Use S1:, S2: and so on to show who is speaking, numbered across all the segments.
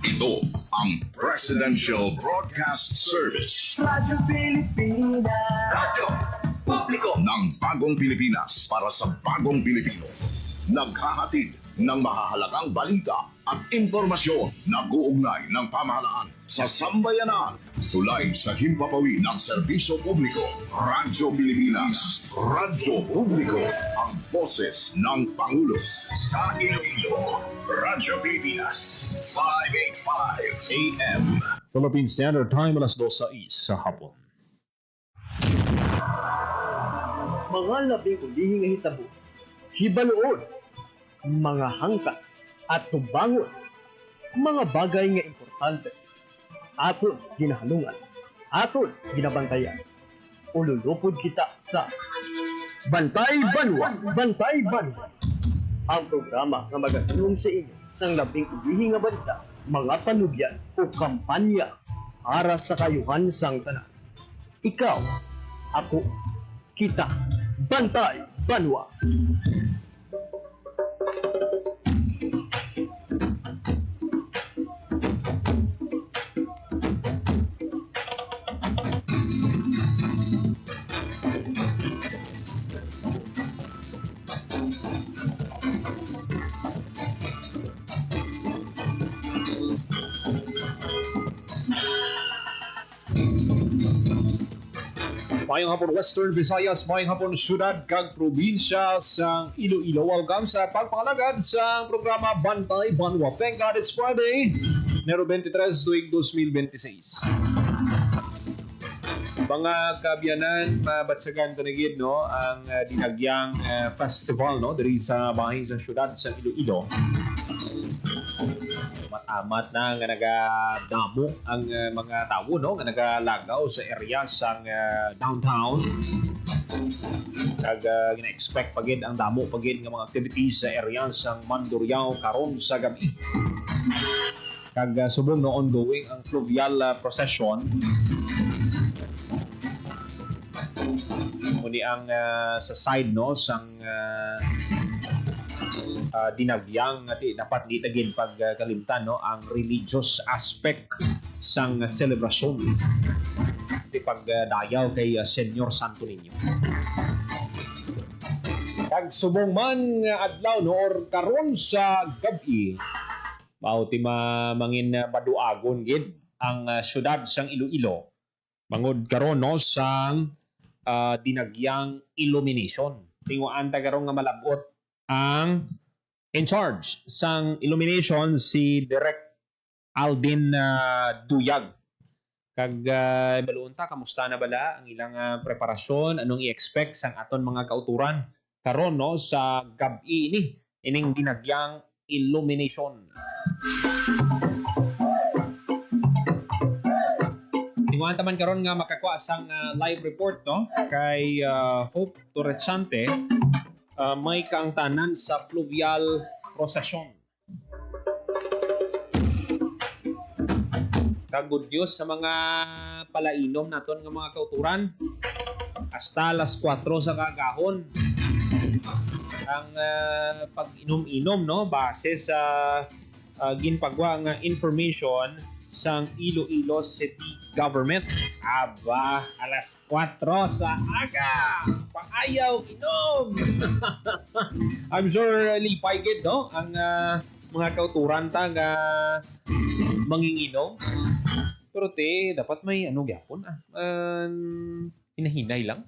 S1: Ito ang Presidential Broadcast Service.
S2: Radyo Pilipinas.
S1: Radyo Publiko ng Bagong Pilipinas para sa Bagong Pilipino. Naghahatid ng mahahalagang balita at impormasyon na guugnay ng pamahalaan sa sambayanan. Tulay sa himpapawid ng serbisyo publiko. Radyo Pilipinas. Radyo Publiko. Ang boses ng Pangulo. Sa Iloilo. Radyo Pilipinas. 585 AM.
S3: Philippine Standard Time, alas 2:06 sa hapon.
S4: Mga labing ulihing hitabo, hibaluon, mga hangkat at tubangon, mga bagay nga importante, aton ginahalungan, aton ginabantayan. Ululupod kita sa Bantay Banwa, Bantay Banwa. Ang programa nga magatulong sa inyo sang labing ulihing nga balita, mga panugyan o kampanya para sa kayuhan sang tanan. Ikaw, ako, kita, Bantay Banwa.
S3: Mayong hapon Western Visayas, mayong hapon syudad kag probinsya sa Iloilo. Welcome sa pagpangalagad sa programa Bantay Banwa. Thank God it's Friday, Enero 23, tuig 2026. Mga kabyanan, mabatsagan tanigid no ang dinagyang festival no diri sa bahin sa syudad sa Iloilo. Matamat na nga nagadamo ang mga tao no nga nagalagaw sa area sang downtown. Kag gina-expect pagid ang damo pagid nga mga activities sa area sang Mandurriao karon sa gabi. Kag subong no ongoing ang fluvial procession. Muni ang sa side no sang dinagyang dapat di tagin pagkalimtan no ang religious aspect sang selebrasyon di pagdayaw kay Senyor Santo Niño. Kag subong man adlaw no or karon sa gabi mao ti mangin maduagon gid ang syudad sang Iloilo mangod karon no sang dinagyang illumination. Tinguan ta karon nga malabot ang in charge sang illumination si Direk Aldin Duyag. Kag baluon ta kamusta na bala ang ilang preparasyon, anong i-expect sang aton mga kauturan karon no sa gabi ini ining dinagyang illumination. Tinguan taman karon nga makakuha sang live report no kay Hope Torrechante. May kaangtanan sa fluvial procession. Kagud Diyos sa mga palainom naton nga mga kauturan. Hasta alas 4 sa kagahon. Ang pag-inom-inom no base sa ginpagwa nga information sang Iloilo City Government. Aba, alas 4 sa aga. Paayaw inom. I'm sure lipay gid no ang mga kauturan ta nga manginginom. Pero dapat may ano gyapon hinahinay lang.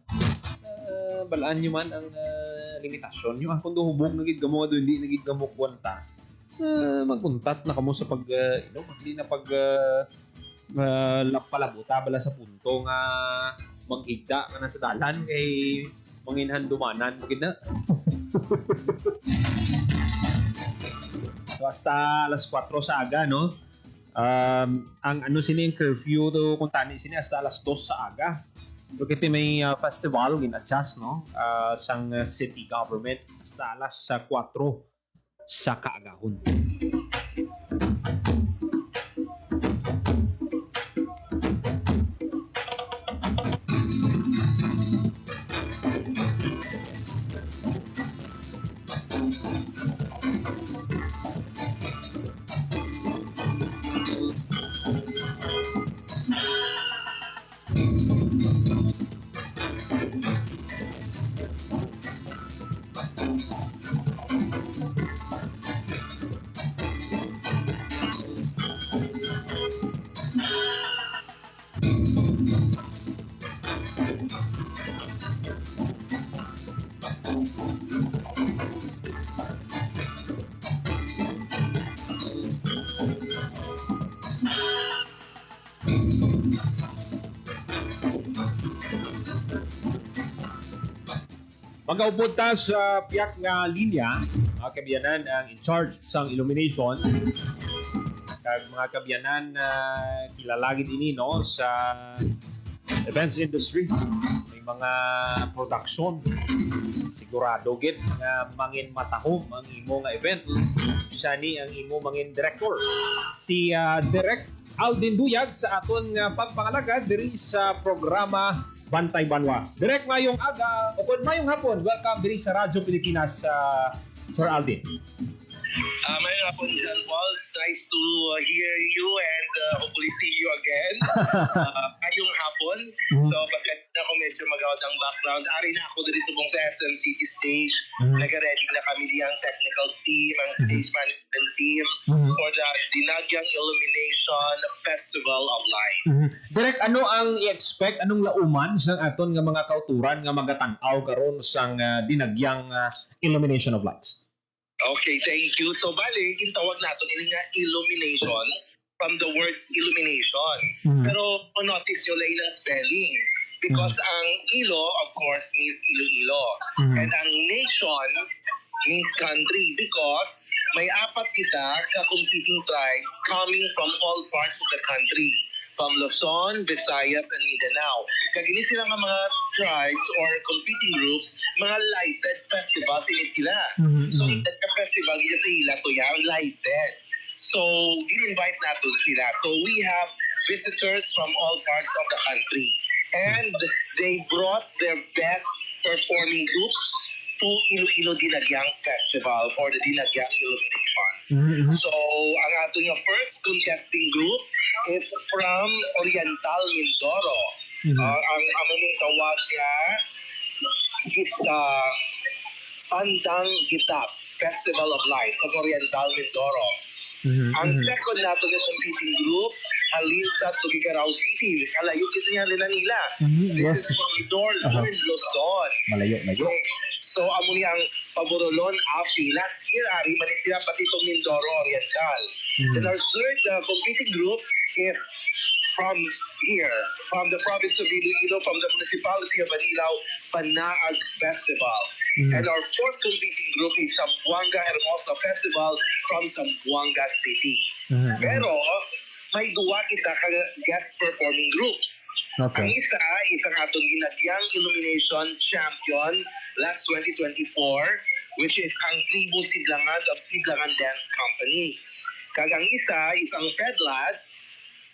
S3: Balaan nyo man ang limitasyon nyo. Kung hubog na gid gamo do hindi na gid gamo kwanta. Magpuntat na kamo sa pag-inom. Hindi na pag palabuta bala sa punto nga maghigda ka na sa dalan kay manginhan dumanan. Magid na. So, hasta alas 4 sa aga, no? Ang ano sini yung curfew to kung tani sini hasta alas 2 sa aga. So, kiti may festival gin-adjust, no? Sang city government hasta alas 4 sa kaagahon. Pagkaupod ta sa piyak nga linya, mga kabyanan ang in charge sang illumination. Kag mga kabyanan na kilalagid ini no sa events industry. May mga production. Sigurado gid nga mangin matahom ang imo nga event. Siya ni ang imo mangin director. Si Direk Aldin Duyag sa aton nga pagpangalagad diri sa programa Bantay Banwa. Direk mayong aga, o mayong hapon. Welcome diri sa Radyo Pilipinas, Sir Aldin.
S5: Mayroon hapon, John Paul. It's nice to hear you and hopefully see you again. Ngayong hapon. So, pasensya na ako medyo mag-out ang background. Ari na ako dito sa buong SM City Stage. Nag-ready na kami diyang technical team, ang stage management team for the Dinagyang Illumination Festival of Light.
S3: Direk, ano ang i-expect, anong lauman sa aton nga mga kauturan nga magatanaw karon sang Dinagyang Illumination of Lights?
S5: Okay, thank you. So, bali, gintawag natin ini nga illumination from the word illumination. Pero, notice nyo lang ilang spelling. Because ang ilo, of course, means Iloilo. And ang nation means country because may apat kita ka-competing tribes coming from all parts of the country. From Luzon, Visayas, and Mindanao. Kagini sila nga mga tribes or competing groups, mga lighted festivals ini sila. So, the festival, gina sa ila to yan, lighted. So, gin-invite natin sila. So, we have visitors from all parts of the country. And they brought their best performing groups to Iloilo Dinagyang Festival for the Dinagyang Illumination. So, ang ating first contesting group is from Oriental Mindoro. Ang aming tawag nga Andang Gitap Festival of Lights sa Oriental Mindoro. Ang second nato nga competing group halin sa Tugigaraw City. Kalayo kasi nga nila. This is from Northern Luzon.
S3: Malayo.
S5: Okay. So, amo niyang Paborolon, Afi. Last year, ari man sila pati itong Mindoro Oriental. Then our third competing group is from here, from the province of Iloilo, from the municipality of Manilao, Panaag Festival. And our fourth competing group is Zamboanga Hermosa Festival from Zamboanga City. Pero, may duwa kita ka guest performing groups.
S3: Okay.
S5: Ang isa, isang atong Dinagyang Illumination Champion last 2024, which is ang Tribu Sidlangan of Sidlangan Dance Company. Kagang isa, isang FEDLAD,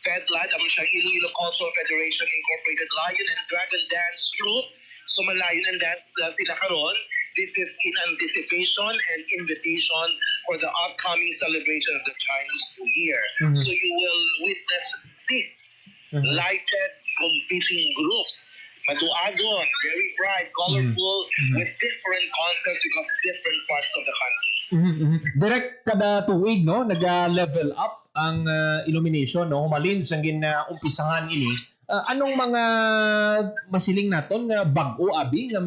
S5: ang siyang Iloilo Cultural Federation Incorporated Lion and Dragon Dance Troupe. So, Lion and Dance sila karon. This is in anticipation and invitation for the upcoming celebration of the Chinese New Year. So, you will witness 6 lighted competing groups. Maduagon, very bright, colorful, with different concepts because different parts of the country.
S3: Direk, kada tuig, no, nag-level up ang illumination, no, humalin sa umpisahan ini. Anong mga masiling naton nga bag-o abi nga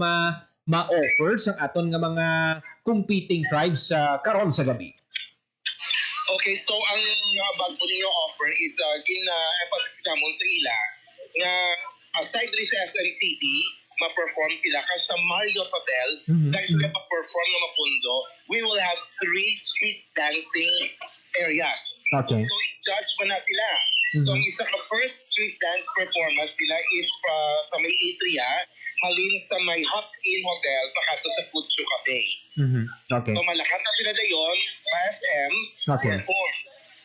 S3: ma-offer sa aton nga mga competing tribes karon sa gabi?
S5: Okay, so ang bago ninyo offer is gina-emphasis namon sa ila nga aside rin sa SM City, ma-perform sila kasi sa Marriott Hotel, dahil sila ma-perform na mapundo, we will have 3 street dancing areas.
S3: Okay.
S5: So, i-judge pa na sila. So, ang isa ka first street dance performance sila is sa may Atria, halin sa may Hop-In Hotel, pakato sa Pucho Cafe.
S3: Okay.
S5: So, malakat na sila dayon, SM, perform.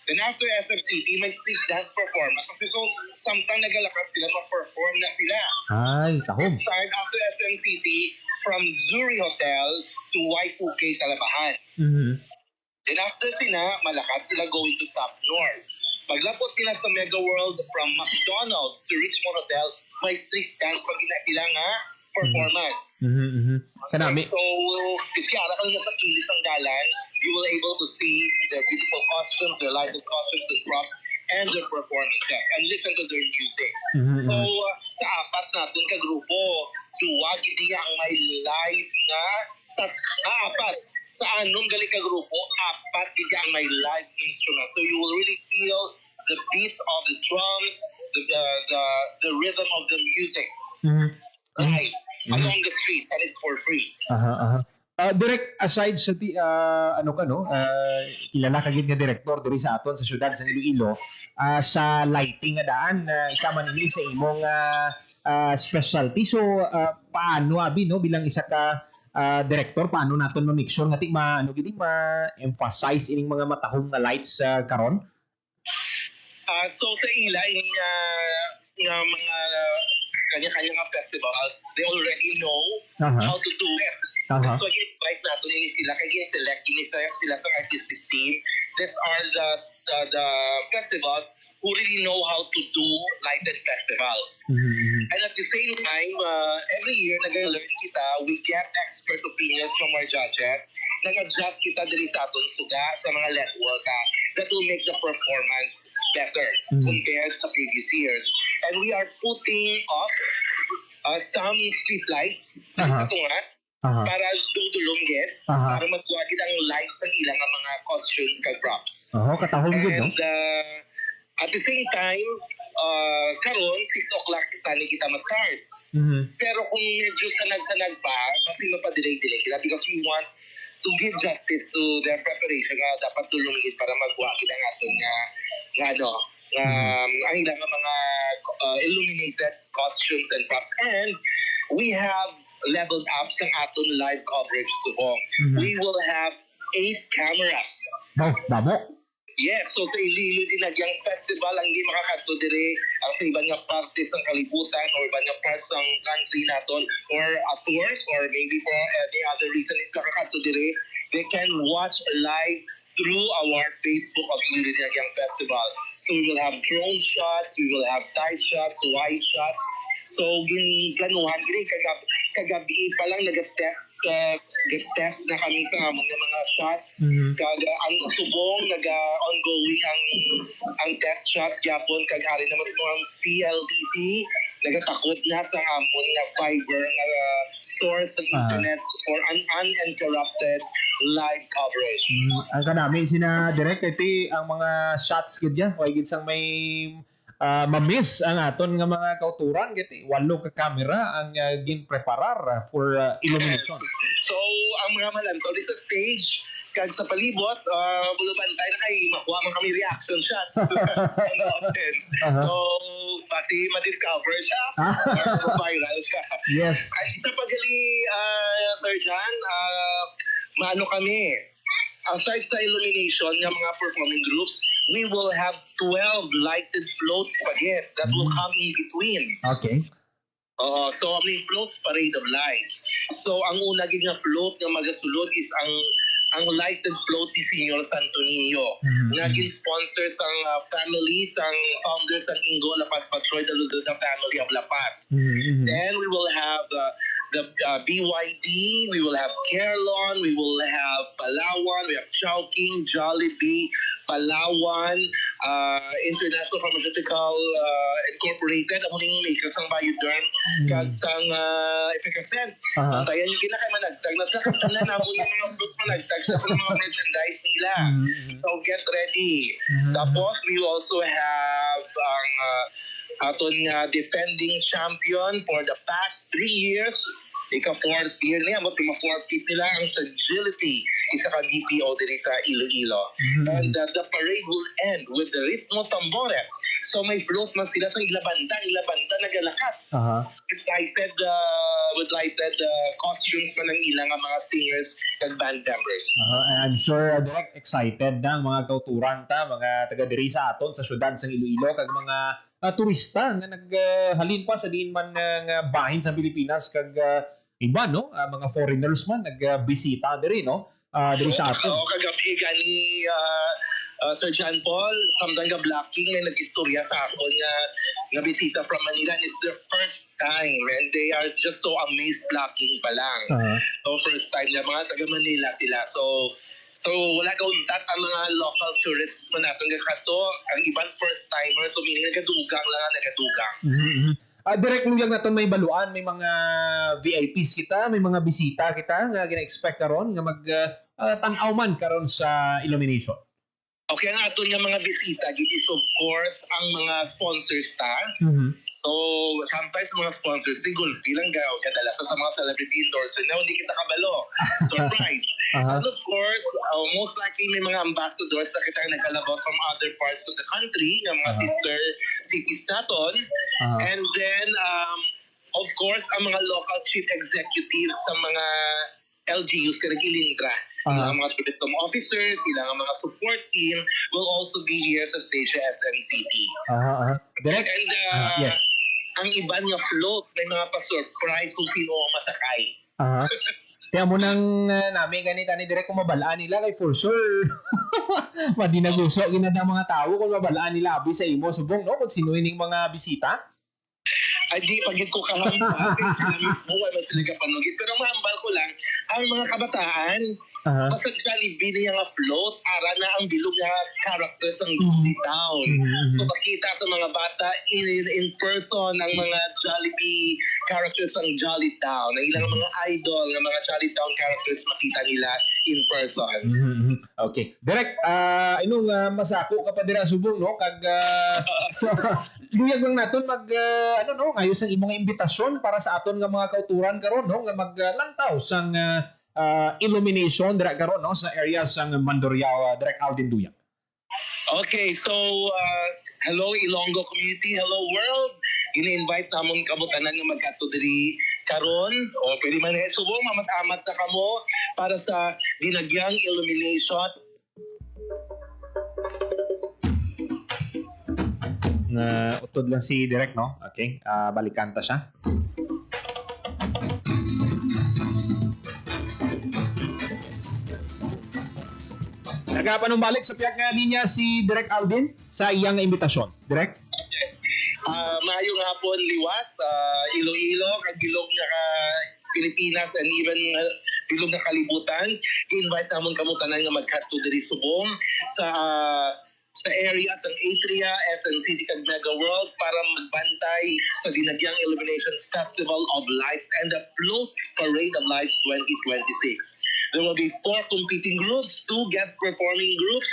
S5: Then after SM City, may street dance performance. Kasi so, samtang nagalakat sila, ma-perform na sila.
S3: Ay, tahom.
S5: Start after SM City, from Zuri Hotel to Y2K Talabahan. Then after sila, malakat sila going to Top North. Paglapot nila sa Mega World from McDonald's to Richmond Hotel, may street dance pag sila nga performance.
S3: Kanami.
S5: So, iskara kang nasa kilis ang galan, you will able to see their beautiful costumes, their lighted costumes and props, and their performances, and listen to their music. So, sa apat natin ka grupo, duwag hindi ang may live na apat. Sa anong galing ka grupo, apat hindi ang may live instrument. So, you will really feel the beat of the drums, the rhythm of the music. Right. along the streets, and it's for free.
S3: Direct aside sa kilala ka gid nga direktor diri sa aton sa syudad sa Iloilo, sa lighting nga daan isa man ini sa imong specialty. So paano abi no bilang isa ka director, paano naton ma-make sure nga ma-emphasize ining mga matahong nga lights karon?
S5: So sa ila nga mga kanya-kanya nga festivals, they already know how to do it. So i-invite natin ini sila kaya select ini sila sa artistic team. These are the festivals who really know how to do lighted festivals. And at the same time, every year nag-learn kita, we get expert opinions from our judges. Nag-adjust kita diri sa aton suga sa mga LED wall that will make the performance better compared sa previous years. And we are putting off some street lights para dudulunggit para magwagid ang lights ng ilang mga costumes kag props.
S3: Katahong gud no.
S5: And at the same time, karon 6 o'clock kita ma-start. Pero kung medyo sanag-sanag pa, kasi mapadelay-delay kita because we want to give justice to their preparation dapat tulungin para magwakit ang aton ang ilang mga illuminated costumes and props. And we have leveled up sa aton live coverage subong. We will have 8 cameras.
S3: Damo.
S5: Yes, so sa Iloilo Dinagyang Festival ang di makakadto dire ang sa ibang nga partes ng kalibutan or ibang nga parts ng country naton or at work or maybe for any other reason is makakadto dire, they can watch live through our Facebook of Iloilo Dinagyang Festival. So we will have drone shots, we will have tight shots, wide shots. So ganuhan gini kagabi pa lang nag-test na kami sa among mga shots. Ang subong ongoing ang test shots gyapon kag ari naman sa mga PLDT nagatakod na sa amon nga fiber nga source sa internet for an uninterrupted live coverage.
S3: Ang kanami sina direct iti ang mga shots gid ya, way gid sang may ma-miss ang aton nga mga kauturan giti 8 ka camera ang ginpreparar for illumination.
S5: So ang mga malantaw di sa stage kag sa palibot bulubantay na kay makuha man kami reaction shots on the audience. So pati ma-discover siya or viral siya.
S3: Yes.
S5: Ay isa pa gali Sir Jan, maano kami aside sa illumination ng mga performing groups, we will have 12 lighted floats again that will come in between.
S3: Okay.
S5: So may floats parade of lights. So ang una gid nga float nga magasulod is ang lighted float ni Senior Santo Niño. Naging sponsor sang families, ang founders ng Ingo La Paz Patroy de Luzada family of La Paz. Then we will have the BYD, we will have Carlon, we will have Palawan, we have Chowking, Jollibee, Palawan, International Pharmaceutical Incorporated, ang muling makers ng Bioderm, kag sang Efficasen. Kaya yung ginakay managtag, nagkakatanan na mo yung mga fruits managtag sa mga merchandise nila. So get ready. Tapos we also have ang aton defending champion for the past 3 years. Ika-4th year niya, mo tima-4th nila ang Sagility, isa ka DPO din sa Iloilo. And the parade will end with the Ritmo Tambores. So may float na sila sa ilabanda nagalakat. With lighted costumes pa ng ilang mga singers and band members.
S3: I'm sure direct excited na ang mga kauturan mga taga diri sa aton sa syudad sa Iloilo kag mga turista nga naghalin pa sa diin man nga bahin sa Pilipinas kag iba no mga foreigners man nagbisita diri no diri sa aton.
S5: Kagabi gani Sir John Paul samtang ga blocking may nagistorya sa akon nga bisita from Manila, and it's their first time and they are just so amazed blocking pa lang. So first time na mga taga Manila sila. So wala kauntat ang mga local tourists man naton kato, ang ibang first timers, so meaning nagadugang.
S3: Direct luyag naton may baluan, may mga VIPs kita, may mga bisita kita nga gina-expect karon nga mag tan-aw man karon sa illumination. Okay,
S5: ang aton nga mga bisita gid is of course ang mga sponsors ta. So, sometimes mga sponsors, di gulpi lang gaw, kadalasan sa mga celebrity endorser na hindi kita kabalo. Surprise. And of course, most likely may mga ambassadors na kita nagkalabot from other parts of the country, ng mga sister cities naton. And then, of course, ang mga local chief executives sa mga LGUs kanagilindra. Ilang mga tourism officers, ilang mga support team will also be here sa stage sa SMCT.
S3: Direct?
S5: And
S3: Yes.
S5: ang iba niya float, may mga pa-surprise kung sino ang masakay.
S3: Kaya mo nang namin ganita ni Direct kung mabalaan nila kay for sure. Madinaguso ginada mga tao kung mabalaan nila abi sa imo subong no kung sino ining mga bisita.
S5: Ay di pagid ko kahamba sila mismo wala sila kapanugit. Pero mahambal ko lang ang mga kabataan basta Jollibee niya nga float, ara na ang bilog nga characters ng Jolly Town. So makita sa mga bata in person ang mga Jollibee characters ng Jolly Town. Ang ilang mga idol ng mga Jolly Town characters makita nila in person.
S3: Okay. Direct, inong masako ka pa dira subong no kag luyag lang naton mag ngayos ang imong imbitasyon para sa aton nga mga kauturan karon no nga maglantaw sang illumination dira karon no sa area sang Mandurriao Direct Alden Duyag.
S5: Okay, so hello Ilonggo community, hello world. Ini-invite namon kamo tanan nga magkadto diri karon o pwede man subong mamat-amat na kamo para sa dinagyang illumination.
S3: Utod lang si Direct no. Okay, balikan ta siya. Nagapanumbalik sa piyak nga linya si Direct Alvin sa iyang imbitasyon. Direct?
S5: Maayong hapon liwat, Iloilo, kagilog na ka Pilipinas and even bilog na kalibutan. I-invite namon kamo tanan nga magkadto diri subong sa area ng Atria, SMCT kag Mega World para magbantay sa dinagyang Illumination Festival of Lights and the Floats Parade of Lights 2026. There will be 4 competing groups, 2 guest performing groups,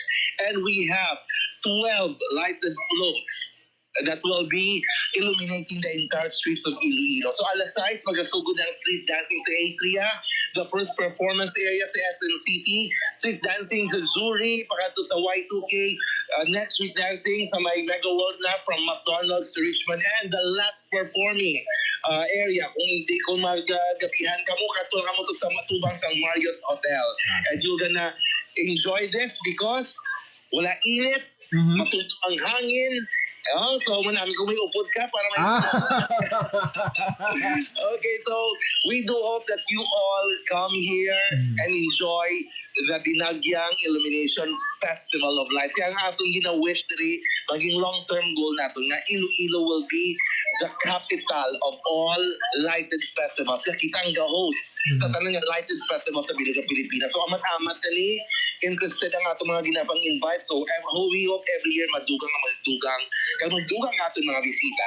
S5: and we have 12 lighted floats that will be illuminating the entire streets of Iloilo. So alas 6, magasugod ang street dancing sa Atria, the first performance area sa SMCT, street dancing sa Zuri, pakato sa Y2K, next street dancing sa may Mega World na from McDonald's to Richmond, and the last performing area, kung maggapihan ka mo, kato ka mo to sa matubang sa Marriott Hotel. And you're gonna enjoy this because wala init, matutong ang hangin. So manami kung may upod ka para may Okay, so we do hope that you all come here and enjoy the Dinagyang Illumination Festival of Lights. Kaya ang atong gina-wish diri, maging long-term goal nato na Iloilo will be the capital of all lighted festivals. Kaya kita ang ga-host sa tanang lighted festival sa Biliga, Pilipinas. So amat-amat tali, interested ang atong mga ginapang invite. So we hope every year madugang. Kaya madugang atong mga bisita.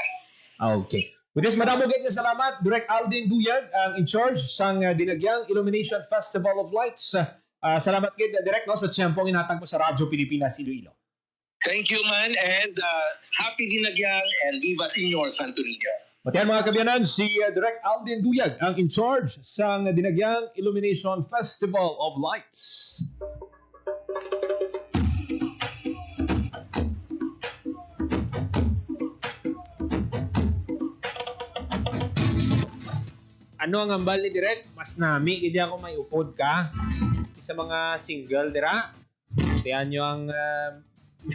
S3: Okay. With this, madamogit na salamat, Direct Alden Duyag, ang in charge sang Dinagyang Illumination Festival of Lights. Salamat kid, Direct, no, sa tiyempong inatang mo sa Radyo Pilipinas, Iloilo.
S5: Thank you, man, and happy Dinagyang and Viva Señor Santo Niño.
S3: Matiyan mga kabyanan, si Direct Alden Duyag, ang in charge sang Dinagyang Illumination Festival of Lights. Ano ang ambal ni Direct? Mas nami, hindi ako may upod ka. Sa mga single, dira. Tiyan nyo ang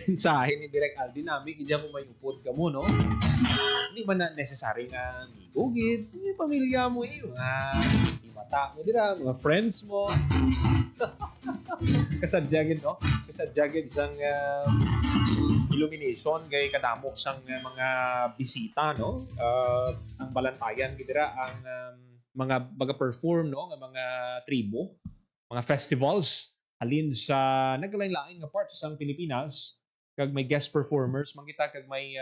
S3: mensahe ni Direct Alden nami, hindi ako may upod ka mo, no? Hindi ba na necessary nga igugid? Yung pamilya mo mga mata mo dira, mga friends mo. Kasadyagin, no? Kasadyagin isang illumination kay kadamo sang mga bisita, no? Ang balantayan gidira ang mga baga-perform, no, ng mga tribo, mga festivals alin sa naglain-lain nga parts sang Pilipinas kag may guest performers mangita kag may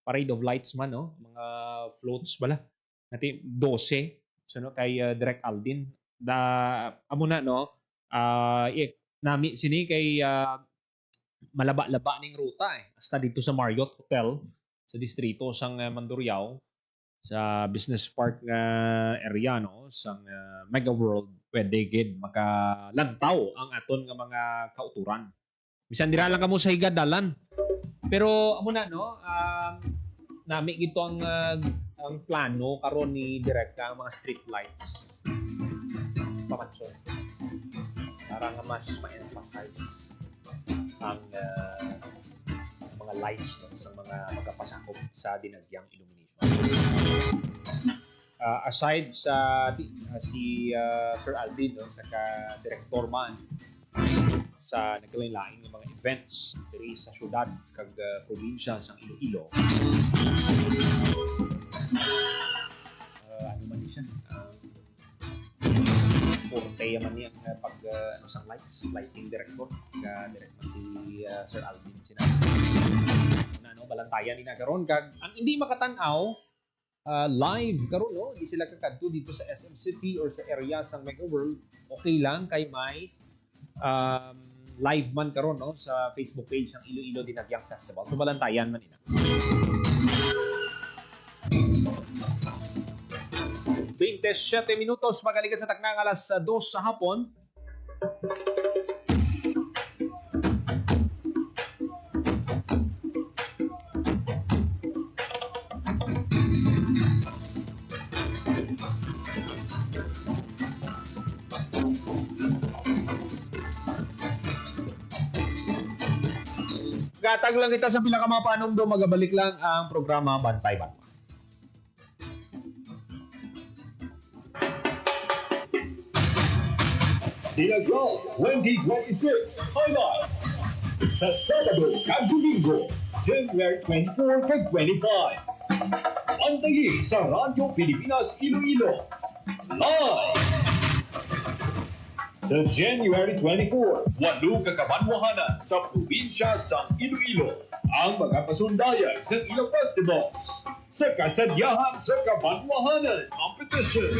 S3: parade of lights man, no, mga floats bala nati 12 so no kay Direct Alden da amo na, no, nami sini kay malaba-laba ning ruta hasta dito sa Marriott Hotel sa distrito sang Mandurriao sa business park nga area no sang Mega World pwede gid makalantaw ang aton nga mga kauturan. Bisan dira lang kamo sa higadalan. Pero amo na no, nami gito ang plano karon ni direkta ang mga street lights. Pamatson. Para nga mas ma-emphasize ang mga lights no, sa mga magapasakop sa dinagyang illumination. Aside sa si Sir Alvin no, sa ka-director man sa nagkalain-lain ng mga events diri sa syudad kag probinsya sa Iloilo. Ano man siya? Forte man niya pag sang lighting director direct man si Sir Alvin sinabi. Ano balantayan ni na karon kag ang hindi makatan-aw live karon no di sila kakadto dito sa SM City or sa area sang Mega World okay lang kay may live man karon no sa Facebook page ng Iloilo Dinagyang Festival so balantayan man ina. 27 minutos magalikan sa taknang alas 2 sa hapon. Gatag lang kita sa pila ka mga panumdo magabalik lang ang programa Bantay Banwa.
S6: Dinaglaw 2026 Highlights sa Sabado kag Domingo, January 24 kag 25. Antayi sa Radyo Pilipinas Iloilo. Live! Sa January 24, walo kakabanwahanan sa probinsya sa Iloilo ang mga pasundayan sa ilang festivals sa kasadyahan sa kabanwahanan competition.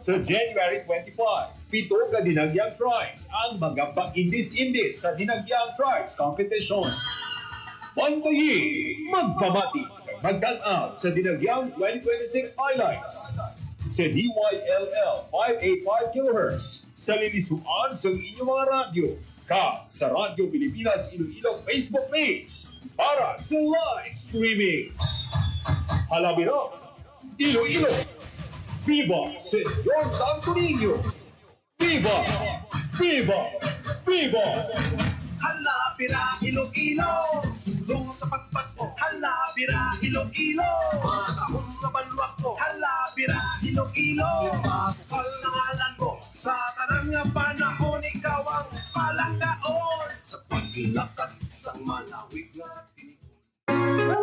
S6: Sa January 25, 7 ka Dinagyang Tribes ang mga pang-indis-indis sa Dinagyang Tribes Competition. Pantayi, magpamati, magdan-out sa Dinagyang 2026 highlights sa DYLL 585 kHz sa lilisuan sa inyong mga radyo sa Radyo Pilipinas Iloilo Facebook page para sa live streaming. Halabira, Iloilo! Viva Senyor Santo Niño! Viva! Viva! Viva!
S2: Hala, bira, Iloilo! Sulong sa pagpag ko. Hala, bira, Iloilo! Matahong na balwak ko. Hala, bira, Iloilo! Mahal na ngalan ko. Sa tanang nga panahon, ikaw ang palanggaon. Sa pagkilakad sa malawig na tinikon.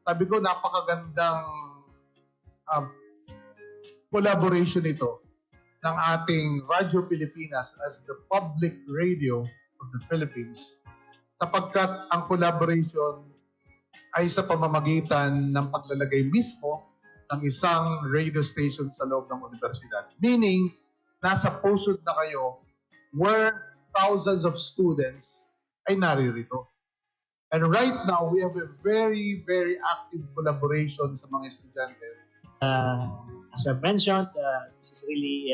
S7: Sabi ko, napakagandang collaboration ito ng ating Radyo Pilipinas as the public radio of the Philippines sapagkat ang collaboration ay sa pamamagitan ng paglalagay mismo ng isang radio station sa loob ng universidad. Meaning, nasa pusod na kayo where thousands of students ay naririto. And right now, we have a very, very active collaboration sa mga estudyante.
S8: As I mentioned, this is really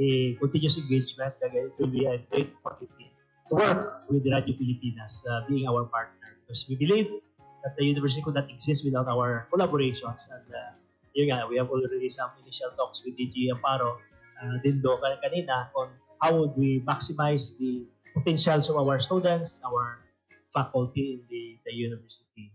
S8: a continuous engagement. It will be a great opportunity to work with the Radio Pilipinas being our partner. Because we believe that the university could not exist without our collaborations. And we have already some initial talks with DG Amparo, Dindo kanina on how would we maximize the potentials of our students, our faculty in the university.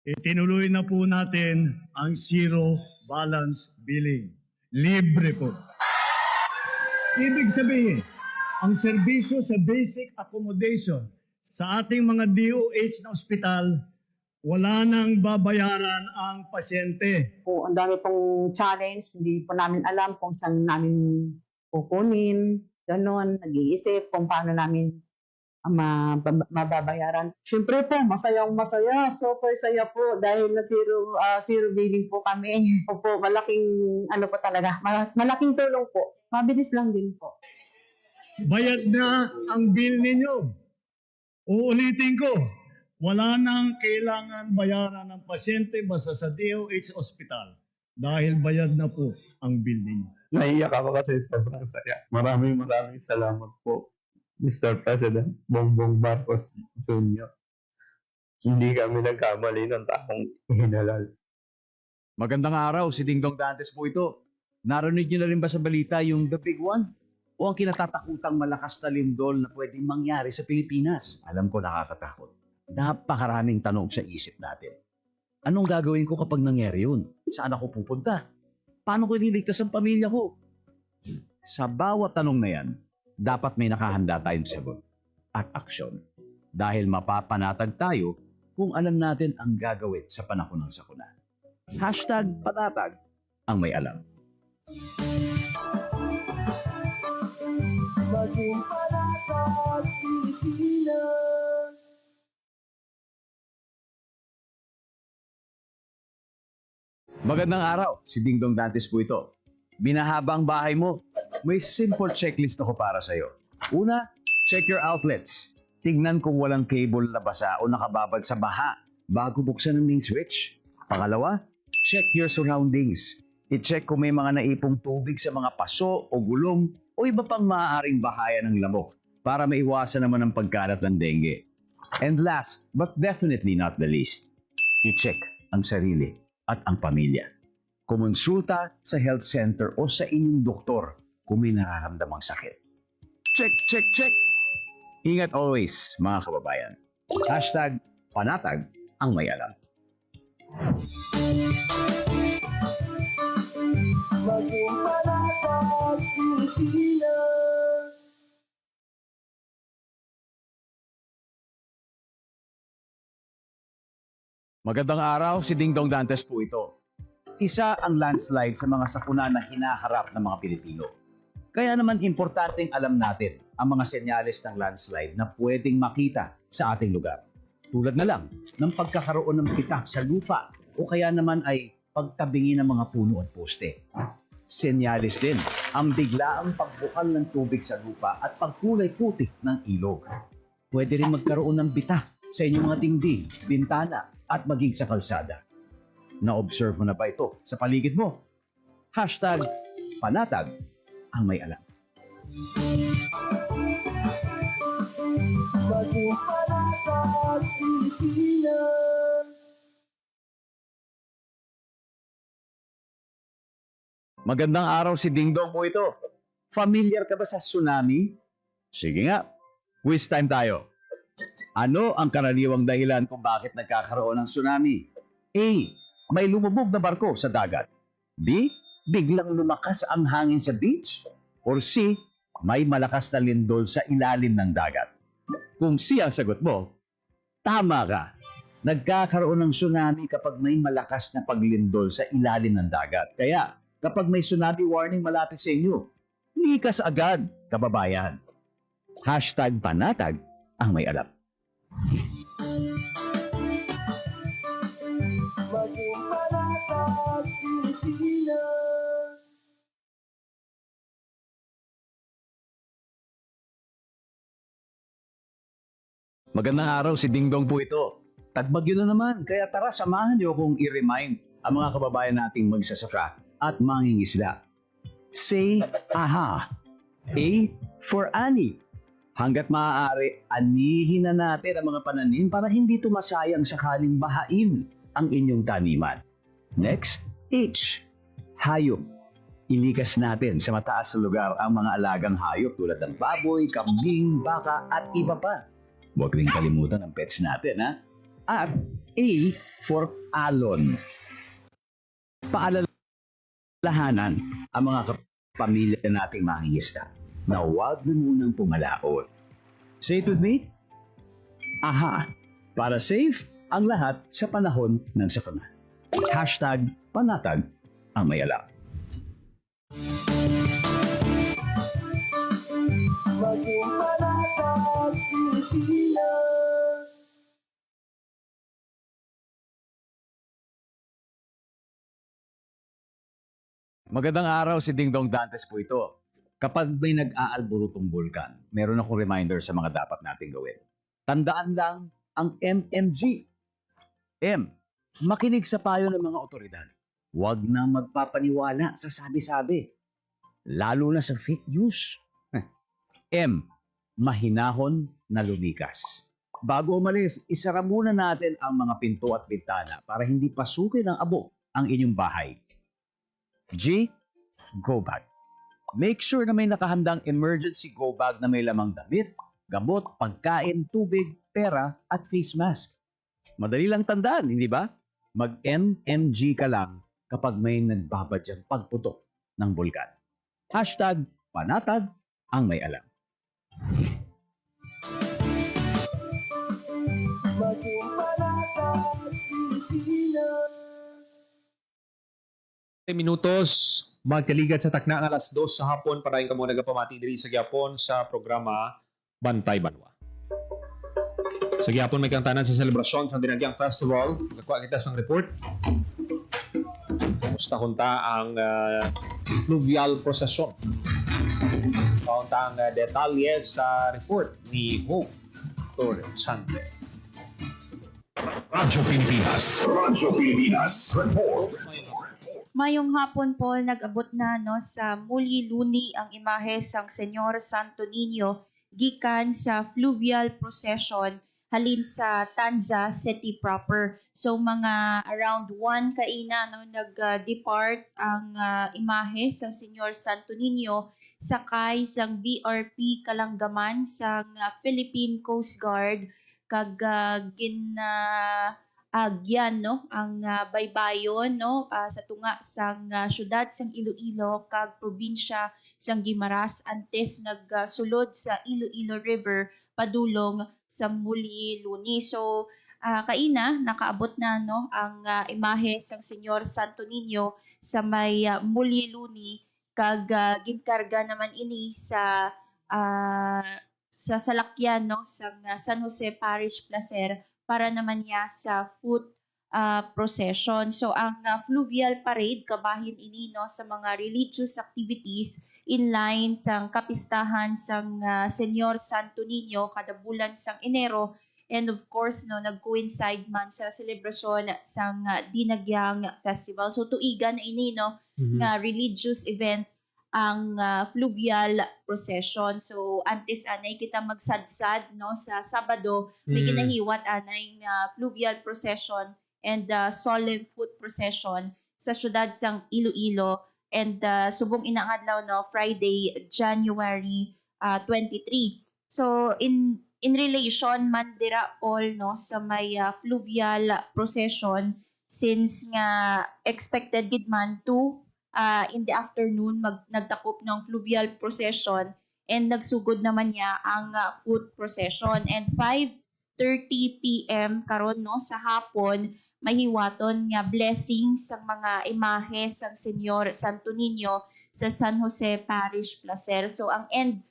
S9: Itinuloy na po natin ang zero balance billing. Libre po. Ibig sabihin, ang serbisyo sa basic accommodation sa ating mga DOH na ospital, wala nang babayaran ang pasyente.
S10: Po, ang dami pong challenge, hindi po namin alam kung saan namin kukunin, gano'n, nag-iisip kung paano namin mababayaran. Siyempre po, masayang masaya, super saya po dahil na zero billing po kami. Opo, malaking ano po talaga, malaking tulong po. Mabilis lang din po.
S9: Bayad na ang bill ninyo. Uulitin ko, wala nang kailangan bayaran ng pasyente basta sa DOH Hospital dahil bayad na po ang bill ninyo.
S11: Naiiyak ako kasi sobrang saya. Maraming salamat po, Mr. President Bongbong Marcos Jr. Hindi kami nagkamali ng taong hinalal.
S12: Magandang araw, si Dingdong Dantes po ito. Narinig niyo na rin ba sa balita yung The Big One? O ang kinatatakutang malakas na lindol na pwedeng mangyari sa Pilipinas? Alam ko nakakatakot. Napakaraming tanong sa isip natin. Anong gagawin ko kapag nangyari yun? Saan ako pupunta? Paano ko ililigtas ang pamilya ko? Sa bawat tanong na yan, dapat may nakahanda tayong sagot at aksyon. Dahil mapapanatag tayo kung alam natin ang gagawin sa panahon ng sakuna. #panatag ang may alam.
S2: Maging panatag, Pilipinas.
S12: Magandang araw, si Dingdong Dantes po ito. Binahaba ang bahay mo. May simple checklist ako para sa'yo. Una, check your outlets. Tignan kung walang cable na basa o nakababad sa baha bago buksan ang main switch. Pangalawa, check your surroundings. I-check kung may mga naipong tubig sa mga paso o gulong o iba pang maaaring bahaya ng lamok para maiwasan naman ang pagkalat ng dengue. And last, but definitely not the least, i-check ang sarili at ang pamilya. Kumonsulta sa health center o sa inyong doktor kung may nararamdamang sakit. Check, check, check! Ingat always, mga kababayan. #panatag ang may alam.
S2: Maging panatag, Pilipinas.
S12: Magandang araw, si Dingdong Dantes po ito. Isa ang landslide sa mga sakuna na hinaharap ng mga Pilipino. Kaya naman importanteng alam natin ang mga senyales ng landslide na pwedeng makita sa ating lugar. Tulad na lang ng pagkakaroon ng pitak sa lupa o kaya naman ay pagtabingi ng mga puno at poste. Senyales din ang biglaang pagbukal ng tubig sa lupa at pagkulay puti ng ilog. Pwede rin magkaroon ng bitak sa inyong mga dingding, bintana at maging sa kalsada. Na-observe mo na ba ito sa paligid mo? #panatag ang may alam.
S2: Maging panatag, Pilipinas.
S12: Magandang araw, si Dingdong po ito. Familiar ka ba sa tsunami? Sige nga, quiz time tayo. Ano ang karaniwang dahilan kung bakit nagkakaroon ng tsunami? A. May lumubog na barko sa dagat. B. Biglang lumakas ang hangin sa beach. Or C. May malakas na lindol sa ilalim ng dagat. Kung C ang sagot mo, tama ka. Nagkakaroon ng tsunami kapag may malakas na paglindol sa ilalim ng dagat. Kaya, kapag may tsunami warning malapit sa inyo, likas agad, kababayan. #panatag ang may alam.
S2: Maging panatag, Pilipinas.
S12: Magandang araw, si Dingdong po ito. Tagbagyo na naman, kaya tara samahan niyo kung i-remind ang mga kababayan nating magsasaka at mangingisda. Say aha. A for ani. Hanggat maaari, anihin na natin ang mga pananim para hindi tumasayang sakaling bahain ang inyong taniman. Next, H. Hayop. Ilikas natin sa mataas na lugar ang mga alagang hayop tulad ng baboy, kambing, baka at iba pa. Huwag rin kalimutan ang pets natin, ha? At A for alon. Paalalahanan ang mga kapamilya nating mangingisda na huwag na munang pumalaot. Say it with me? Aha! Para safe ang lahat sa panahon ng sakuna. Hashtag panatag ang may alam.
S2: Maging panatag, Pilipinas.
S12: Magandang araw, si Ding Dong Dantes po ito. Kapag may nag-aalburutong bulkan, meron akong reminder sa mga dapat nating gawin. Tandaan lang ang MMG. M. Makinig sa payo ng mga otoridad. Huwag na magpapaniwala sa sabi-sabi. Lalo na sa fake news. M. Mahinahon na lumikas. Bago umalis, isara muna natin ang mga pinto at bintana para hindi pasukin ng abo ang inyong bahay. G. Go bag. Make sure na may nakahandang emergency go bag na may lamang damit, gamot, pagkain, tubig, pera at face mask. Madali lang tandaan, hindi ba? Mag-MMG ka lang kapag may nagbabadyang pagputok ng bulkan. Hashtag panatag ang may alam.
S2: Maging panatag, Pilipinas.
S3: Minutos, magkaligat sa takna ng alas 2 sa hapon para yung kamo nagapamati diri sa Gyapon sa programa Bantay Banwa. Sa Gyapon may kantanan sa selebrasyon sa Dinagyang Festival. Nagkuha kita sang report. Kumusta kunta ang fluvial procession. Kaunta ang detalye sa report ni Hope Torres Sante.
S1: Radyo Pilipinas. Radyo Pilipinas. Report.
S13: Mayong hapon po, nag-abot na sa muli-luni ang imahe sang Senyor Santo Niño gikan sa fluvial procession halin sa Tanza City proper. So mga around 1 kaina nag-depart ang imahe sang Senyor Santo Niño sakay sang BRP Kalanggaman sang Philippine Coast Guard kag agyan ang baybayon sa tunga sang syudad sang Iloilo kag probinsya sang Guimaras antes nagsulod sa Iloilo River padulong sa Muli-Luni. So kaina nakaabot na ang imahe sang Senyor Santo Niño sa may Muli-Luni kag ginkarga naman ini sa salakyan sang San Jose Parish Placer para naman niya sa foot procession. So ang fluvial parade kabahin ini sa mga religious activities in line sang kapistahan sang Senyor Santo Niño kada bulan sang Enero, and of course nag-coincide man sa selebrasyon sang Dinagyang Festival. So tuigan ini nga religious event ang fluvial procession. So antes anay kita magsadsad sa Sabado, may ginahiwat anay fluvial procession and solemn foot procession sa syudad sang Iloilo, and subong inaadlaw Friday, January 23. So in relation man dira all sa may fluvial procession, since nga expected gid man to in the afternoon nagtakop ng fluvial procession, and nagsugod naman niya ang foot procession, and 5:30 PM karon sa hapon mahiwaton nga blessing sa mga imahe sang Senyor Santo Niño sa San Jose Parish Placer. So ang end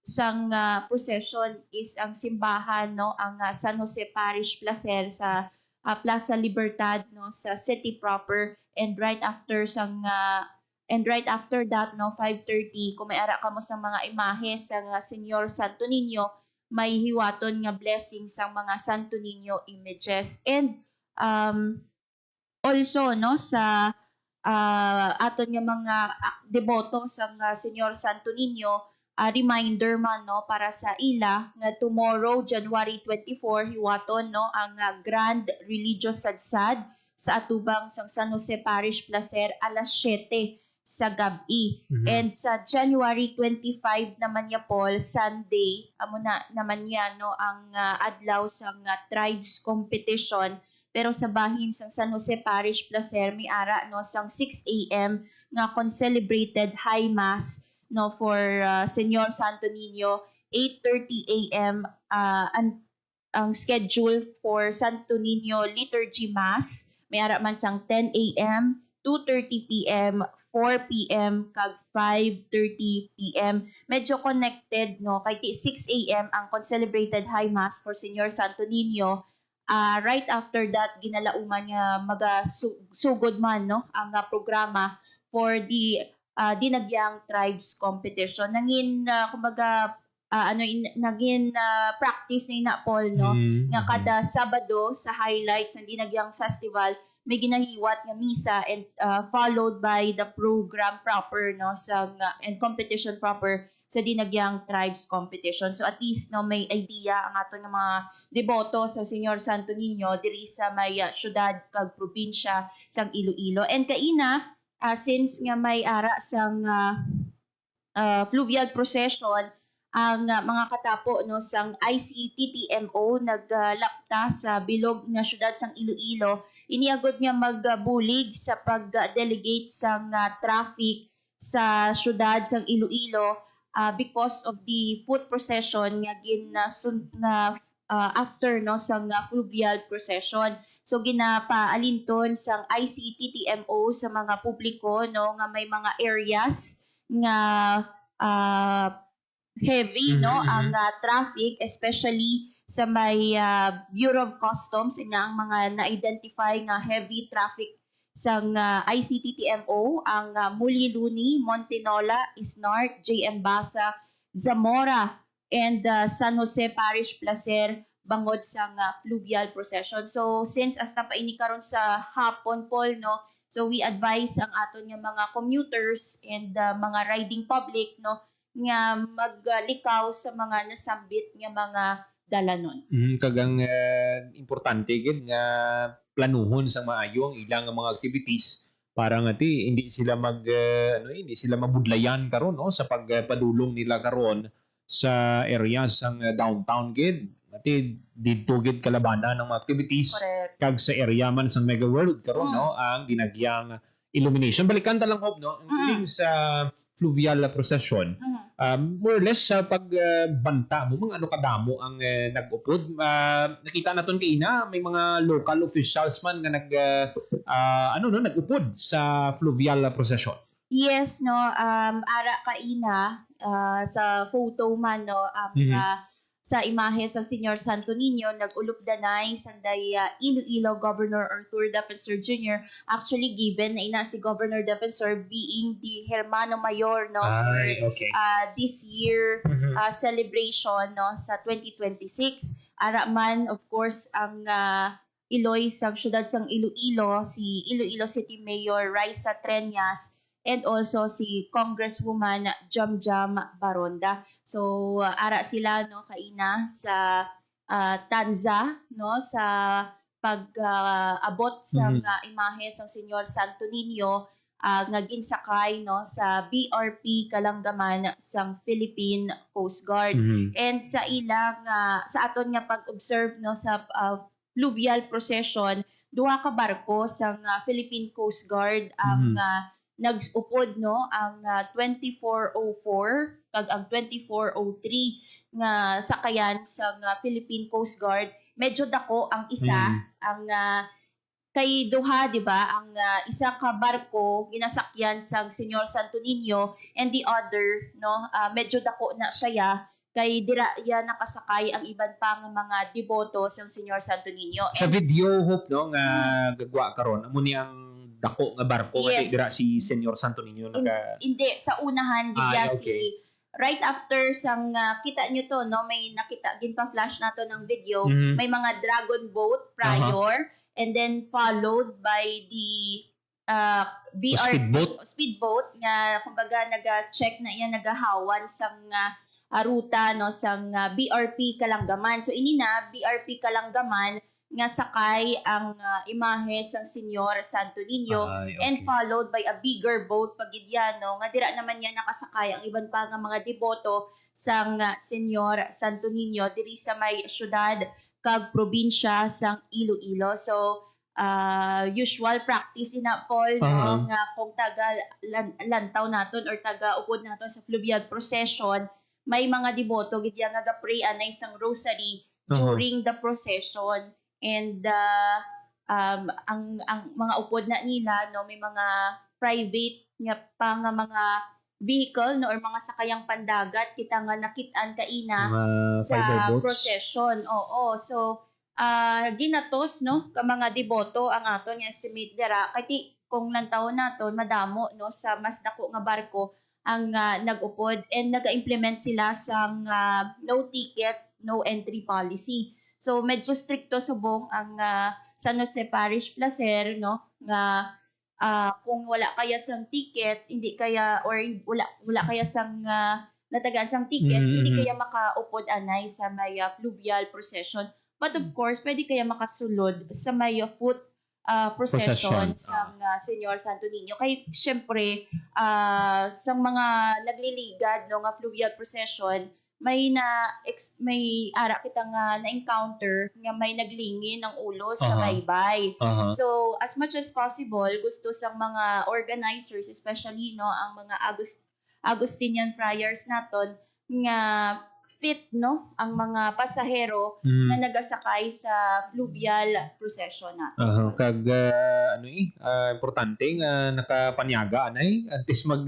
S13: sang procession is ang simbahan ang San Jose Parish Placer sa Plaza Libertad sa city proper, and right after that 5:30 kung may ara kamo sa mga imahe sa Senyor Santo Niño, may hiwaton nga blessing sa mga Santo Niño images. And also sa aton nga mga deboto sa Senyor Santo Niño, reminder man para sa ila nga tomorrow January 24 hiwaton ang Grand Religious Sadsad sa atubang sang San Jose Parish Placer alas 7 sa gabi. And sa January 25 naman niya Paul, Sunday, amo na naman niya no ang adlaw sa tribes competition. Pero sa bahin sa San Jose Parish Placer may ara no sang 6 a.m. nga concelebrated high mass no for Señor Santo Niño. 8:30 a.m. Ang schedule for Santo Niño Liturgy Mass. May ara man sang 10 a.m., 2:30 p.m., 4 p.m. kag 5:30 p.m. Medyo connected no kay 6 a.m. ang concelebrated high mass for Señor Santo Niño. Right after that ginalauman nga sugod man no ang programa for the Dinagyang Tribes Competition. Nangin kumbaga naging practice ni na Paul no nga kada Sabado sa highlights ng Dinagyang Festival may ginahiwat nga misa and followed by the program proper no sa and competition proper sa Dinagyang Tribes Competition. So at least no may idea ang ato ng mga deboto sa Señor Santo Niño diri sa may syudad kag probinsya sang Iloilo. And kaina since nga may ara sang fluvial procession ang mga katapo no sang ICTTMO naglapta sa bilog nga syudad sang Iloilo iniagod nga magbulig sa pag-delegate sang traffic sa syudad sang Iloilo because of the foot procession nga after no sang fluvial procession. So ginapaalinton sang ICTTMO sa mga publiko no nga may mga areas nga heavy no ang traffic especially sa may Bureau of Customs nga ang mga na-identify nga heavy traffic sang ICTTMO ang Muliluni, Montinola, Isnart, JM Basa, Zamora and San Jose Parish Placer bangod sang fluvial procession. So since hasta pa ini karon sa hapon Paul no so we advise ang aton nga mga commuters and mga riding public no nga maglikaw sa mga nasambit nga mga dalanon.
S3: Kagang importante gid nga planuhon sa maayo ang ilang mga activities para nga hindi sila hindi sila mabudlayan karon no sa pagpadulong nila karon sa areas sang downtown gid. Ati dito gid kalabanan ng mga activities.
S13: Correct.
S3: Kag sa area man sang Mega World karon no ang Dinagyang illumination. Balikan ta lang Hope no ang sa fluvial procession. More or less sa pagbanta mo mga kadamo ang nag-upod. Nakita naton kaina may mga local officials man nga nag-upod sa fluvial procession.
S13: Yes no ara kaina sa photo man no sa imahe sa Señor Santo Niño nag-ulop danay sanday Iloilo Governor Arthur Defensor Jr. Actually given na ina si Governor Defensor being the Hermano Mayor no this year celebration no sa 2026 ara man of course ang Iloy sa syudad sang Iloilo si Iloilo City Mayor Raisa Treñas and also si Congresswoman Jamjam Baronda. So ara sila no kaina sa tanza no sa pag-abot sa imahe sang Señor Santo Niño nga ginsakay no sa BRP Kalanggaman sang Philippine Coast Guard. And sa ilang sa aton nga pag-observe no sa fluvial procession duha ka barko sang Philippine Coast Guard ang nag-upod no ang 2404 kag ang 2403 nga sakayan sa Philippine Coast Guard. Medyo dako ang isa ang kay duha di ba ang isa ka barko ginasakyan sa Señor Santo Niño and the other no medyo dako na siya kay dira ya nakasakay ang iban pa nga mga deboto sa Señor Santo Niño.
S3: Sa video Hope no nga gagwa karon amo ni ang dako nga barko
S13: yes.
S3: Dira si Señor Santo Niño
S13: hindi sa unahan gidya si right after sang kita nyo to no may nakita gin pa flash nato ng video may mga dragon boat prior and then followed by the speedboat nga kumbaga naga-check na iya nagahawan sang ruta no sang BRP Kalanggaman. So ini na BRP Kalanggaman nga sakay ang imahe sang Senyor Santo Niño and followed by a bigger boat pagidyano nga dira naman niya nakasakay ang iban pa nga mga deboto sang Senyor Santo Niño diri sa may syudad kag probinsya sang Iloilo. So usual practice ina Paul no nga kung taga lantaw naton or taga upod naton sa fluvial procession may mga deboto gid nga ga-pray anay sang rosary during the procession. And ang mga upod na nila no may mga private nga pa nga mga vehicle no or mga sakayang pandagat kita nga nakit-an kaina sa procession. Oo. So ginatos no ka mga deboto ang aton nga estimate dira kay kung lantaw naton madamo no sa mas dako nga barko ang nag-upod and naga-implement sila sang no ticket no entry policy. So medyo stricto subong ang San Jose Parish Placer no nga kung wala kaya sang ticket hindi kaya or wala kaya sang natagaan sang ticket hindi kaya makaupod anay sa may fluvial procession, but of course pwede kaya makasulod sa may foot procession sang Senyor Santo Niño kay syempre sang mga nagliligad no nga fluvial procession may ara kita nga na-encounter nga may naglingin ng ulo sa baybay. So as much as possible gusto sang mga organizers especially no ang mga Agustinian friars naton nga fit no ang mga pasahero na nagasakay sa fluvial procession naton.
S3: Kag importante nga nakapanyaga anay antes mag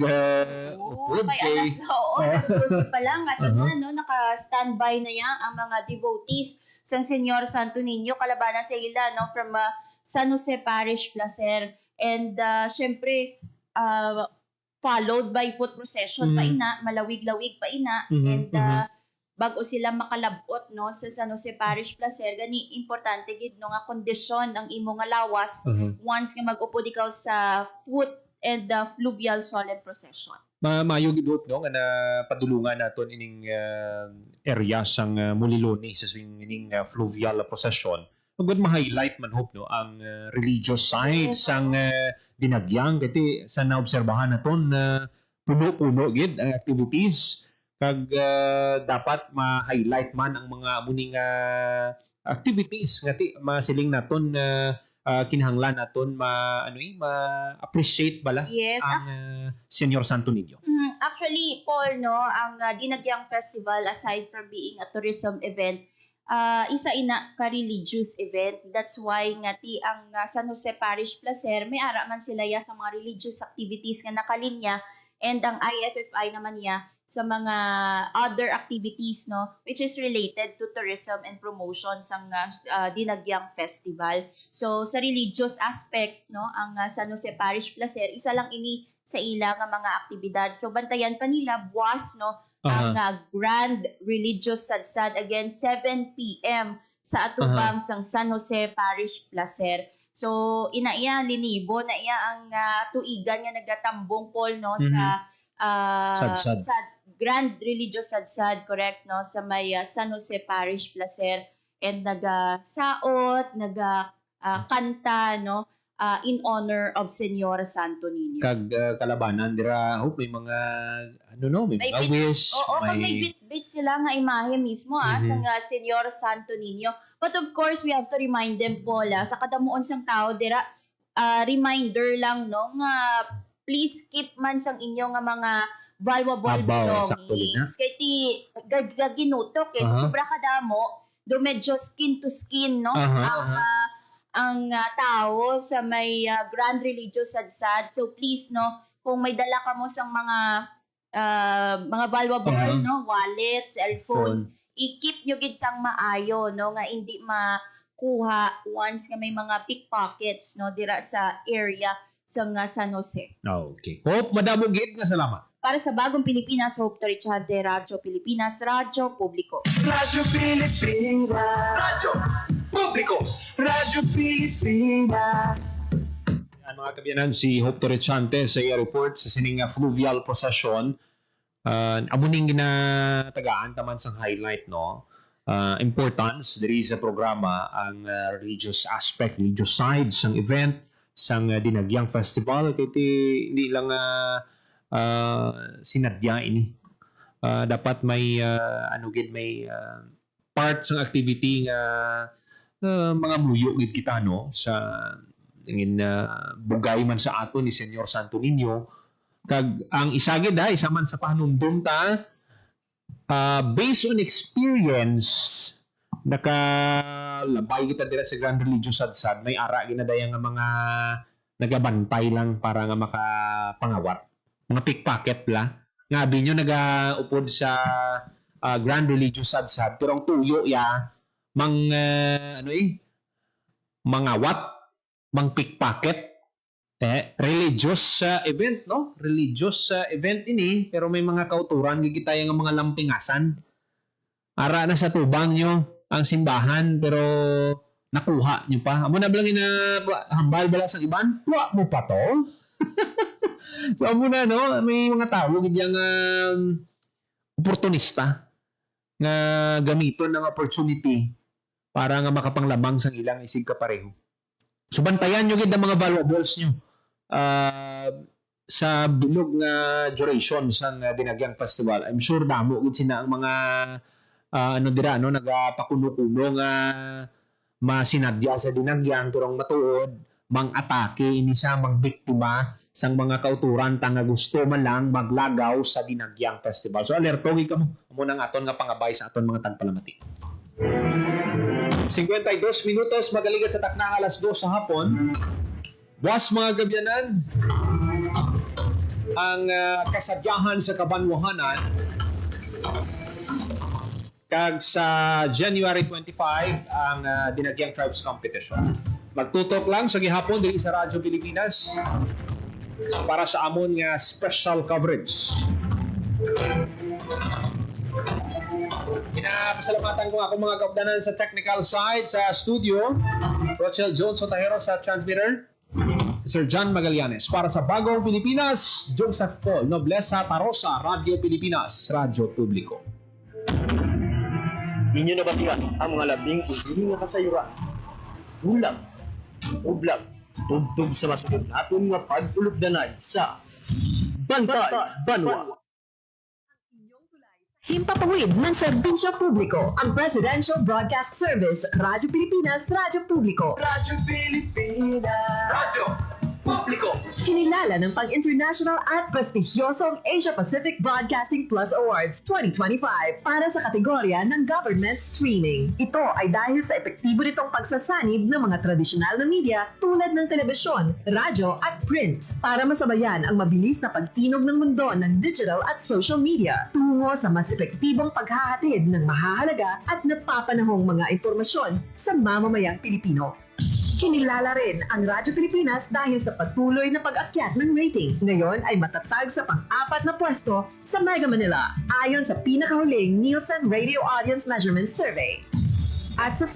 S3: upod
S13: kay alas 12 pa lang at no naka-standby na yan ang mga devotees sa Senyor Santo Niño kalabanan sa ila no from San Jose Parish Placer and syempre followed by foot procession pa ina malawig-lawig pa ina and bago sila makalabot no sa San Jose Parish Placer gani importante gid no nga kondisyon ang imo nga lawas once nga mag-upod ikaw sa foot and the fluvial solemn procession.
S3: Maayo gid no nga napadulungan naton ining area sang Muliloni sa ining fluvial procession. Ugod ma-highlight man hope no ang religious side sang Dinagyang kay sa naobserbahan naton puno-puno gid ang activities kag dapat ma-highlight man ang mga muning activities nga masiling naton kinahanglan naton ma-appreciate bala ang Senyor Santo Niño.
S13: Actually, Paul, no, ang Dinagyang Festival aside from being a tourism event, isa ina ka religious event. That's why nga ang San Jose Parish Placer may ara man sila ya sa mga religious activities nga nakalinya and ang IFFI naman ya sa mga other activities no which is related to tourism and promotion sang Dinagyang Festival. So sa religious aspect no ang San Jose Parish Placer isa lang ini sa ila nga mga aktibidad. So bantayan pa nila buwas no ang grand religious sadsad again 7 PM sa atubang sang San Jose Parish Placer. So inaiya linibo na iya ang tuigan nga nagatambong Paul no sa Grand Religious Sadsad, correct, no? Sa may San Jose Parish Placer and nagasaot, kanta, no? In honor of Senyor Santo Niño.
S3: Kag kalabanan dira hope may mga may mga wish.
S13: Kag may bit sila nga imahe mismo sa Senyor Santo Niño. But of course, we have to remind them po sa kadamuon sang tao dira reminder lang no nga please keep man sang inyo nga mga valuable belongings. Kaya gaginutok sa sobra kadamo, do medyo skin to skin, no? Ang tao sa may Grand Religious Sadsad. So please, no, kung may dala ka mo sang mga valuable, no, wallet, cellphone, i-keep nyo gid sang maayo, no, nga hindi makuha once nga may mga pickpockets, no, dira sa area sa San Jose.
S3: Okay. Hope, madamo gid nga salamat.
S13: Para sa Bagong Pilipinas, Hope Torichante, Radyo Pilipinas, Radyo Publiko.
S2: Radyo Pilipinas. Radyo Publiko. Radyo Pilipinas.
S3: Yan mga kabiyanan, si Hope Torichante sa iya report sa sining fluvial procession. Amuning ginatagaan taman sang highlight, no? importance diri sa programa ang religious aspect, religious sides ng event sang Dinagyang Festival kay hindi lang sinadya ini. Dapat may may parts ng activity nga mga muyo gid kita no sa ngin bugay man sa ato ni Senyor Santo Niño kag ang isa gid isa man sa panumdum ta based on experience nakalabay kita dira sa Grand Religious Sadsad may ara ginadaya nga mga nagabantay lang para nga makapangawat mga pickpocket la nga binyo nagaupod sa Grand Religious Sadsad pero ang tuyo ya mangawat mang pickpocket religious event no religious event ini pero may mga kauturan gigita yung mga lampingasan ara na sa tubang nyo ang simbahan pero nakuha nyo pa amo na bilang hambal bala sa iban tuwa mo pa to so amo na no may mga tao gidyang oportunista nga gamiton ng opportunity para nga makapanglabang sang ilang isig kapareho. So bantayan nyo gid ang mga valuables nyo sa bilog nga duration sang Dinagyang Festival. I'm sure damo gid sina ang mga nagapakuno-kuno nga masinadya sa Dinagyang turong matuod, mang-atake ini sa mang-biktima sang mga kauturan nga gusto man lang maglagaw sa Dinagyang Festival. So alerto gid kamo nang aton nga pangabay sa aton mga tagpalamati. 52 minutos magaligat sa taknang alas 2 sa hapon. Buwas mga gabyanan, ang kasadyahan sa Kabanwahanan kag sa January 25 ang Dinagyang Tribes Competition. Magtutok lang sa gihapon diri sa Radyo Pilipinas para sa amon nga special coverage. Pinapasalamatan ko ako mga kaupdanan sa technical side sa studio, Rochelle Jones Otahero sa transmitter, Sir John Magallanes. Para sa Bagong Pilipinas, Joseph Paul Noblesa Tarosa, Radio Pilipinas, Radyo Publiko.
S4: Inyo nabatikan ang mga labing ulihing nga kasayuran. Ulag, ublag, tugtog sa masunod natin nga pag-ulubdanay sa Bantay Banwa.
S14: Himpapawid ng serbisyo publiko ang Presidential Broadcast Service, Radyo Pilipinas, Radyo Publiko.
S2: Radyo Pilipinas. Radyo Publiko.
S14: Kinilala ng pang-international at prestigyosong Asia Pacific Broadcasting Plus Awards 2025 para sa kategorya ng Government Streaming. Ito ay dahil sa epektibo nitong pagsasanib ng mga tradisyonal na media tulad ng telebisyon, radyo at print para masabayan ang mabilis na pag-inog ng mundo ng digital at social media tungo sa mas epektibong paghahatid ng mahahalaga at napapanahong mga impormasyon sa mamamayang Pilipino. Kinilala rin ang Radyo Pilipinas dahil sa patuloy na pag-akyat ng rating. Ngayon ay matatag sa pang-4 na pwesto sa Mega Manila ayon sa pinakahuling Nielsen Radio Audience Measurement Survey. At sa